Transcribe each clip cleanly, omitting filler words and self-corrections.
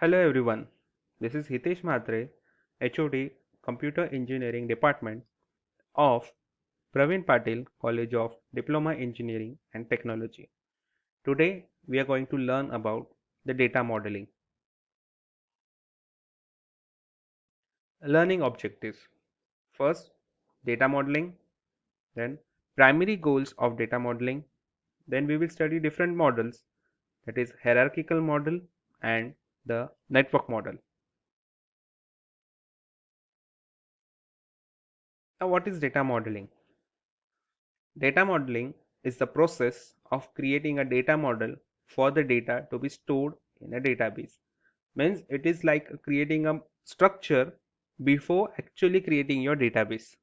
Hello everyone, this is Hitesh Mhatre, HOD Computer Engineering Department of Praveen Patil College of Diploma Engineering and Technology. Today we are going to learn about the data modeling. Learning objectives. First, data modeling, then primary goals of data modeling, then we will study different models, that is hierarchical model and the network model. Now what is data modeling? Data modeling is the process of creating a data model for the data to be stored in a database. Means it is like creating a structure before actually creating your database.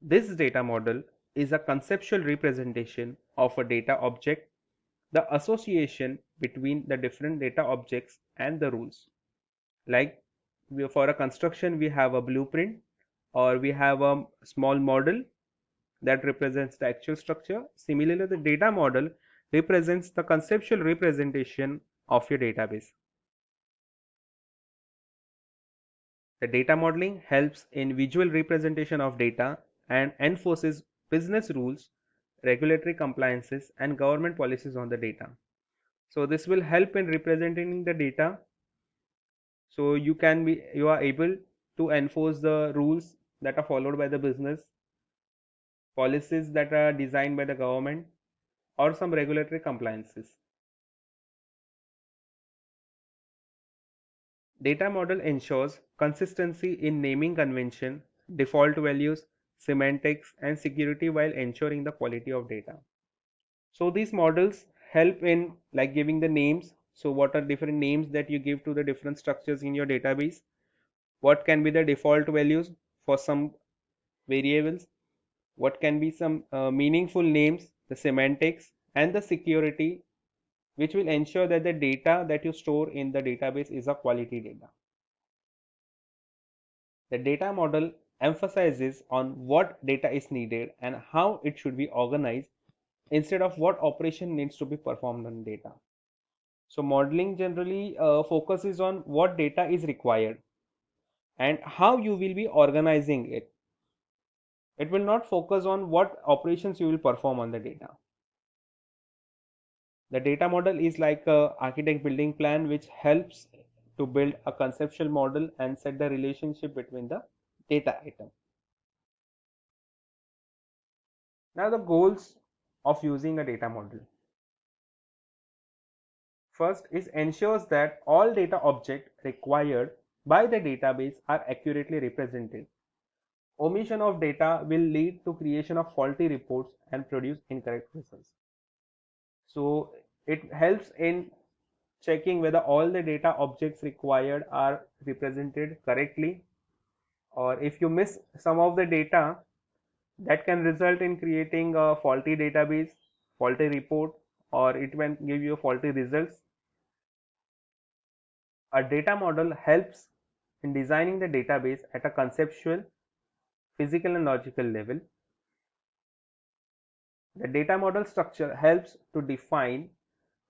This data model is a conceptual representation of a data object, the association between the different data objects and the rules. Like for a construction, we have a blueprint or we have a small model that represents the actual structure. Similarly, the data model represents the conceptual representation of your database. The data modeling helps in visual representation of data and enforces business rules, regulatory compliances, and government policies on the data. So this will help in representing the data. So you are able to enforce the rules that are followed by the business, policies that are designed by the government, or some regulatory compliances. Data model ensures consistency in naming convention, default values, semantics, and security while ensuring the quality of data. So these models help in like giving the names. So what are different names that you give to the different structures in your database? What can be the default values for some variables? What can be some meaningful names, the semantics, and the security, which will ensure that the data that you store in the database is a quality data. The data model emphasizes on what data is needed and how it should be organized instead of what operation needs to be performed on data. So modeling generally focuses on what data is required and how you will be organizing it. It will not focus on what operations you will perform on the data. The data model is like a architect building plan which helps to build a conceptual model and set the relationship between the data item. Now the goals of using a data model. First is ensures that all data objects required by the database are accurately represented. Omission of data will lead to creation of faulty reports and produce incorrect results. So it helps in checking whether all the data objects required are represented correctly, or if you miss some of the data, that can result in creating a faulty database, faulty report, or it can give you faulty results. A data model helps in designing the database at a conceptual, physical, and logical level. The data model structure helps to define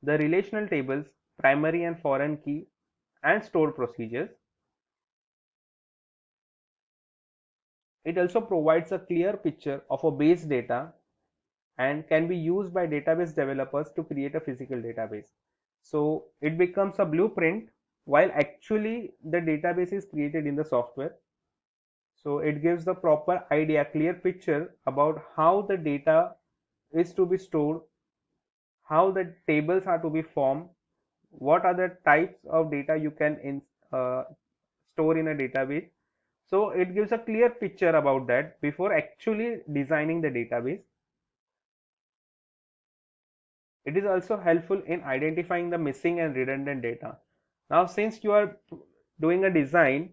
the relational tables, primary and foreign key, and stored procedures. It also provides a clear picture of a base data and can be used by database developers to create a physical database. So it becomes a blueprint while actually the database is created in the software. So it gives the proper idea, clear picture about how the data is to be stored, how the tables are to be formed, what are the types of data you can store in a database. So it gives a clear picture about that before actually designing the database. It is also helpful in identifying the missing and redundant data. Now since you are doing a design,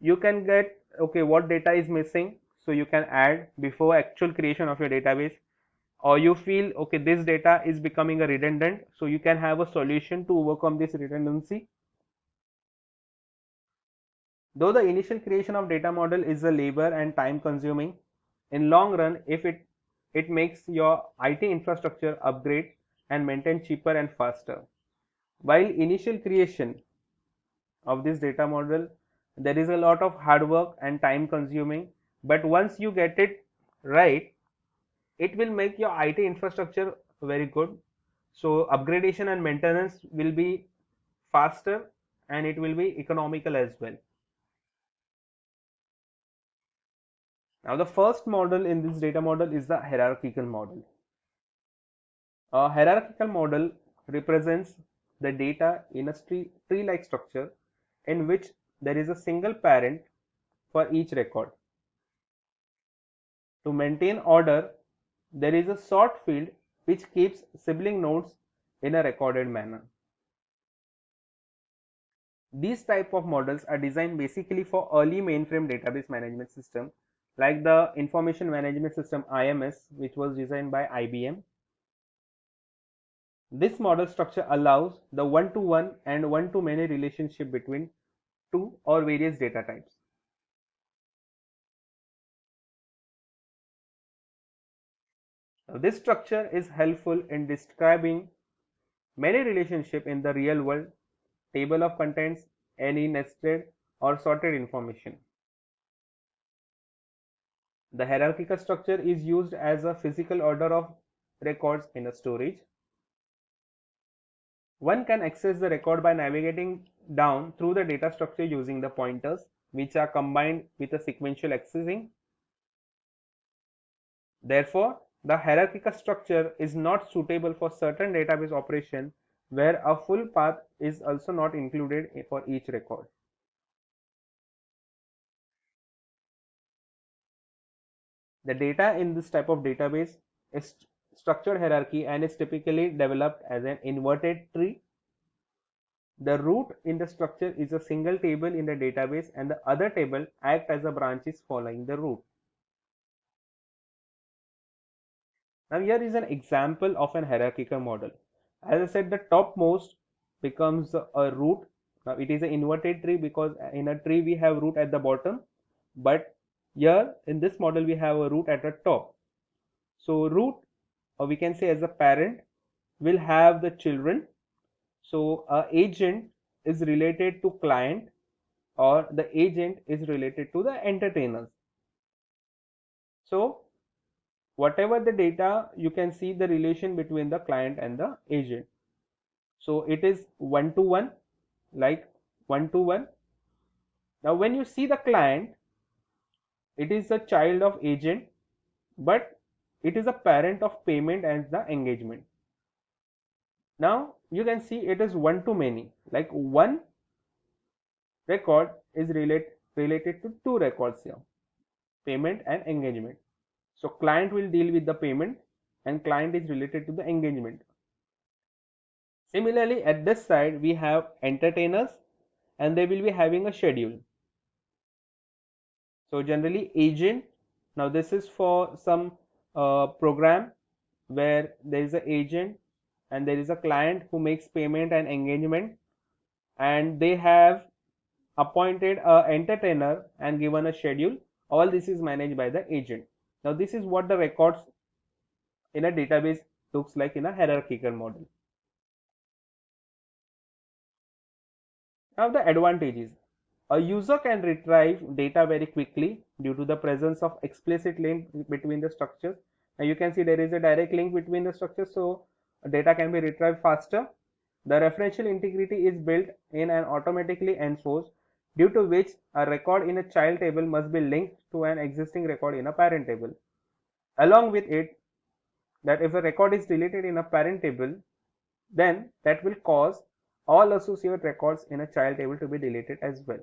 you can get okay what data is missing, so you can add before actual creation of your database, or you feel okay this data is becoming a redundant, so you can have a solution to overcome this redundancy. Though the initial creation of data model is a labor and time consuming, in long run if it makes your IT infrastructure upgrade and maintained cheaper and faster. While initial creation of this data model, there is a lot of hard work and time consuming, but once you get it right, it will make your IT infrastructure very good. So upgradation and maintenance will be faster and it will be economical as well. Now the first model in this data model is the hierarchical model. A hierarchical model represents the data in a tree-like structure in which there is a single parent for each record. To maintain order, there is a sort field which keeps sibling nodes in a recorded manner. These type of models are designed basically for early mainframe database management system like the Information Management System IMS, which was designed by IBM. This model structure allows the one-to-one and one-to-many relationship between two or various data types. Now, this structure is helpful in describing many relationships in the real world, table of contents, any nested or sorted information. The hierarchical structure is used as a physical order of records in a storage. One can access the record by navigating down through the data structure using the pointers, which are combined with a sequential accessing. Therefore, the hierarchical structure is not suitable for certain database operation where a full path is also not included for each record. The data in this type of database is structured hierarchy and is typically developed as an inverted tree. The root in the structure is a single table in the database and the other table act as a branches following the root. Now here is an example of an hierarchical model. As I said, the topmost becomes a root. Now it is an inverted tree because in a tree we have root at the bottom, but here in this model we have a root at the top. So root, or we can say as a parent, will have the children. So agent is related to client or the agent is related to the entertainers. So whatever the data, you can see the relation between the client and the agent. So it is one to one, like one to one. Now when you see the client, it is a child of agent, but it is a parent of payment and the engagement. Now you can see it is one to many, like one record is related to two records here, payment and engagement. So client will deal with the payment and client is related to the engagement. Similarly, at this side we have entertainers and they will be having a schedule. So generally agent, now this is for some program where there is an agent and there is a client who makes payment and engagement, and they have appointed a entertainer and given a schedule. All this is managed by the agent. Now this is what the records in a database looks like in a hierarchical model. Now the advantages. A user can retrieve data very quickly due to the presence of explicit link between the structures. Now you can see there is a direct link between the structures, so data can be retrieved faster. The referential integrity is built in and automatically enforced, due to which a record in a child table must be linked to an existing record in a parent table. Along with it, that if a record is deleted in a parent table, then that will cause all associated records in a child table to be deleted as well.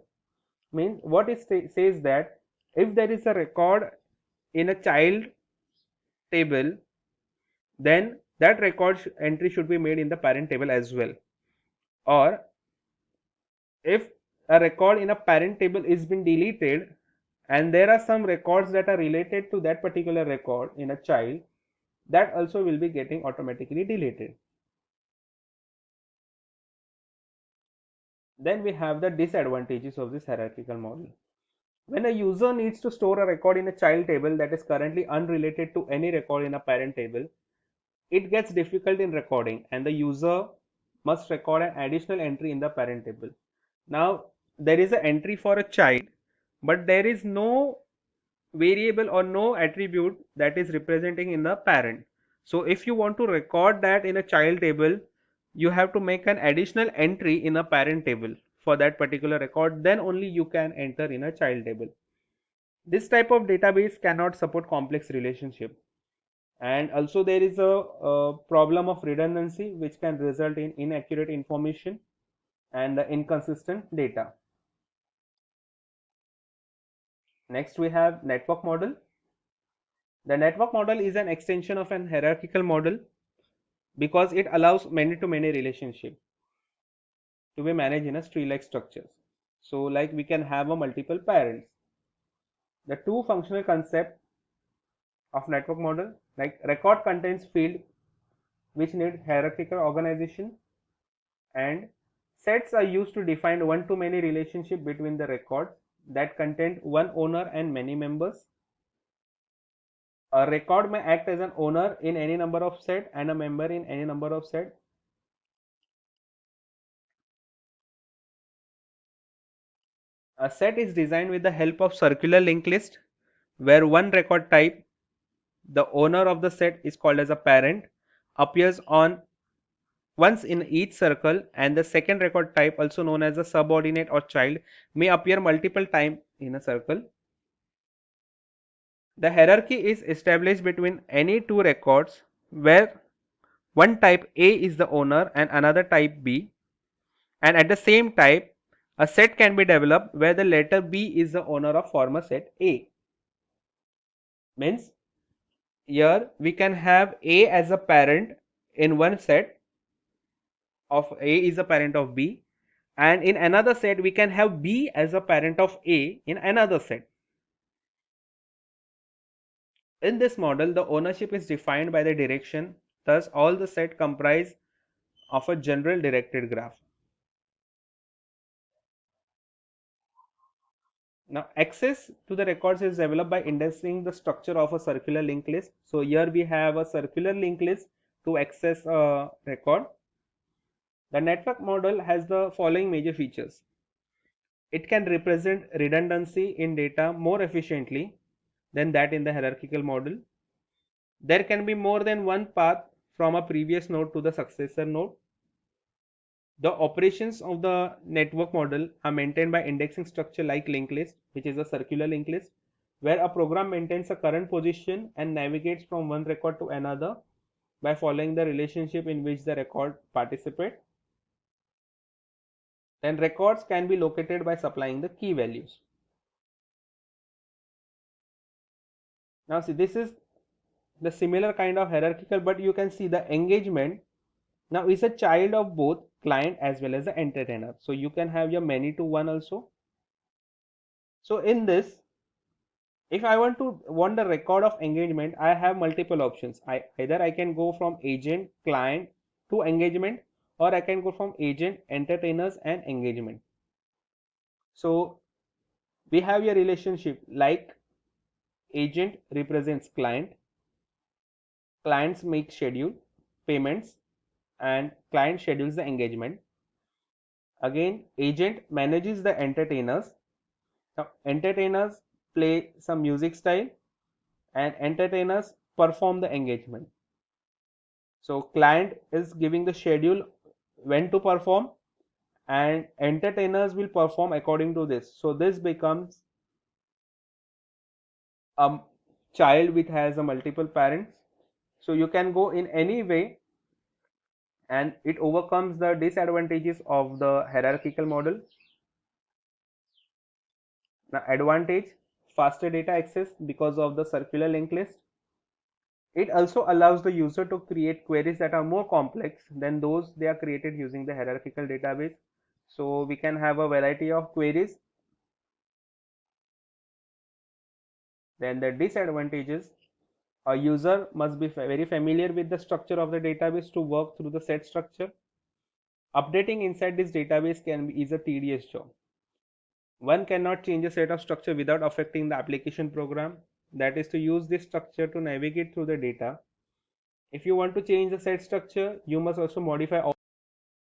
Means what it says that if there is a record in a child table, then that record entry should be made in the parent table as well. Or if a record in a parent table is been deleted and there are some records that are related to that particular record in a child, that also will be getting automatically deleted. Then we have the disadvantages of this hierarchical model. When a user needs to store a record in a child table that is currently unrelated to any record in a parent table, it gets difficult in recording and the user must record an additional entry in the parent table. Now there is an entry for a child, but there is no variable or no attribute that is representing in the parent. So if you want to record that in a child table, you have to make an additional entry in a parent table for that particular record, then only you can enter in a child table. This type of database cannot support complex relationship, and also there is a problem of redundancy which can result in inaccurate information and the inconsistent data. Next we have network model. The network model is an extension of an hierarchical model because it allows many-to-many relationship to be managed in a tree-like structures. So like we can have a multiple parents. The two functional concept of network model, like record contains field which need hierarchical organization, and sets are used to define one-to-many relationship between the records that contain one owner and many members. A record may act as an owner in any number of set and a member in any number of set. A set is designed with the help of circular linked list, where one record type, the owner of the set is called as a parent, appears on once in each circle, and the second record type, also known as a subordinate or child, may appear multiple times in a circle. The hierarchy is established between any two records where one type A is the owner and another type B, and at the same type a set can be developed where the letter B is the owner of former set A. Means here we can have A as a parent in one set of A is a parent of B, and in another set we can have B as a parent of A in another set. In this model, the ownership is defined by the direction, thus all the set comprise of a general directed graph. Now access to the records is developed by indexing the structure of a circular linked list. So here we have a circular linked list to access a record. The network model has the following major features. It can represent redundancy in data more efficiently than that in the hierarchical model. There can be more than one path from a previous node to the successor node. The operations of the network model are maintained by indexing structure like linked list, which is a circular linked list, where a program maintains a current position and navigates from one record to another by following the relationship in which the record participates. Then records can be located by supplying the key values. Now see, this is the similar kind of hierarchical, but you can see the engagement now is a child of both client as well as the entertainer. So you can have your many to one also. So in this, if I want the record of engagement, I have multiple options. Either I can go from agent, client to engagement, or I can go from agent, entertainers and engagement. So we have a relationship like agent represents client, clients make schedule payments, and client schedules the engagement. Again, agent manages the entertainers. Now entertainers play some music style and entertainers perform the engagement. So client is giving the schedule when to perform and entertainers will perform according to this. So this becomes a child which has a multiple parents. So you can go in any way and it overcomes the disadvantages of the hierarchical model. Now advantage, faster data access because of the circular linked list. It also allows the user to create queries that are more complex than those they are created using the hierarchical database. So we can have a variety of queries. Then the disadvantages, a user must be very familiar with the structure of the database to work through the set structure. Updating inside this database is a tedious job. One cannot change a set of structure without affecting the application program, that is to use this structure to navigate through the data. If you want to change the set structure, you must also modify all